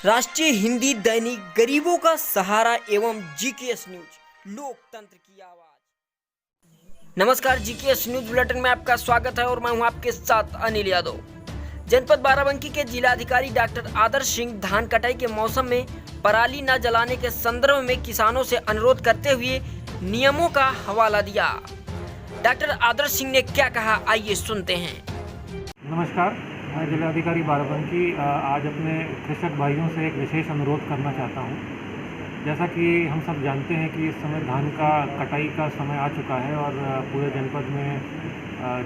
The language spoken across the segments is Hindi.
राष्ट्रीय हिंदी दैनिक गरीबों का सहारा एवं जीकेएस न्यूज, लोकतंत्र की आवाज। नमस्कार, जीकेएस न्यूज बुलेटिन में आपका स्वागत है और मैं हूं आपके साथ अनिल यादव। जनपद बाराबंकी के जिलाधिकारी डॉक्टर आदर्श सिंह धान कटाई के मौसम में पराली न जलाने के संदर्भ में किसानों से अनुरोध करते हुए नियमों का हवाला दिया। डॉक्टर आदर्श सिंह ने क्या कहा, आइए सुनते हैं। नमस्कार, मैं जिलाधिकारी बाराबंकी आज अपने कृषक भाइयों से एक विशेष अनुरोध करना चाहता हूं। जैसा कि हम सब जानते हैं कि इस समय धान का कटाई का समय आ चुका है और पूरे जनपद में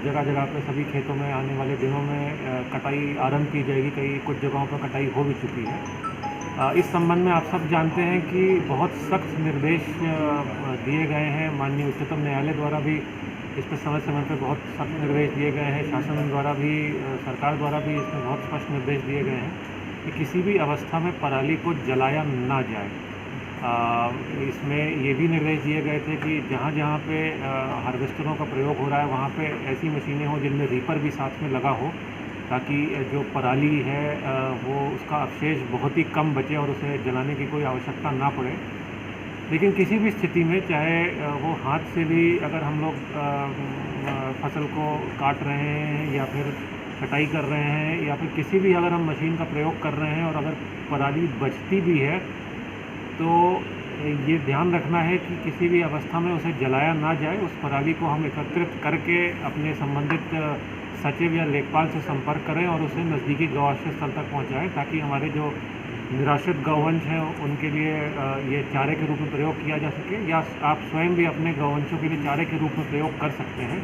जगह जगह पे सभी खेतों में आने वाले दिनों में कटाई आरंभ की जाएगी। कई कुछ जगहों पर कटाई हो भी चुकी है। इस संबंध में आप सब जानते हैं कि बहुत सख्त निर्देश दिए गए हैं। माननीय उच्चतम न्यायालय द्वारा भी इस पर समय समय पर बहुत सख्त निर्देश दिए गए हैं। शासन द्वारा भी, सरकार द्वारा भी इसमें बहुत स्पष्ट निर्देश दिए गए हैं कि किसी भी अवस्था में पराली को जलाया ना जाए। इसमें ये भी निर्देश दिए गए थे कि जहाँ जहाँ पे हार्वेस्टरों का प्रयोग हो रहा है वहाँ पे ऐसी मशीनें हों जिनमें रीपर भी साथ में लगा हो, ताकि जो पराली है वो उसका अवशेष बहुत ही कम बचे और उसे जलाने की कोई आवश्यकता ना पड़े। लेकिन किसी भी स्थिति में, चाहे वो हाथ से भी अगर हम लोग फसल को काट रहे हैं या फिर कटाई कर रहे हैं या फिर किसी भी अगर हम मशीन का प्रयोग कर रहे हैं और अगर पराली बचती भी है तो ये ध्यान रखना है कि किसी भी अवस्था में उसे जलाया ना जाए। उस पराली को हम एकत्रित करके अपने संबंधित सचिव या लेखपाल से संपर्क करें और उसे नज़दीकी गौआश्रय स्थल तक पहुँचाएँ, ताकि हमारे जो निराश्रित गौवंश हैं उनके लिए ये चारे के रूप में प्रयोग किया जा सके, या आप स्वयं भी अपने गौवंशों के लिए चारे के रूप में प्रयोग कर सकते हैं।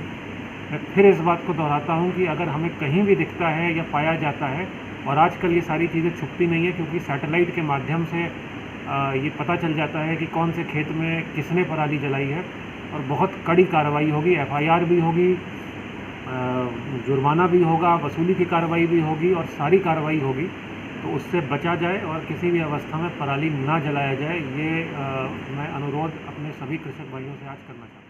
मैं फिर इस बात को दोहराता हूँ कि अगर हमें कहीं भी दिखता है या पाया जाता है, और आजकल ये सारी चीज़ें छुपती नहीं है क्योंकि सैटेलाइट के माध्यम से ये पता चल जाता है कि कौन से खेत में किसने पराली जलाई है, और बहुत कड़ी कार्रवाई होगी। FIR भी होगी, जुर्माना भी होगा, वसूली की कार्रवाई भी होगी और सारी कार्रवाई होगी। तो उससे बचा जाए और किसी भी अवस्था में पराली ना जलाया जाए, ये मैं अनुरोध अपने सभी कृषक भाइयों से आज करना चाहता हूँ।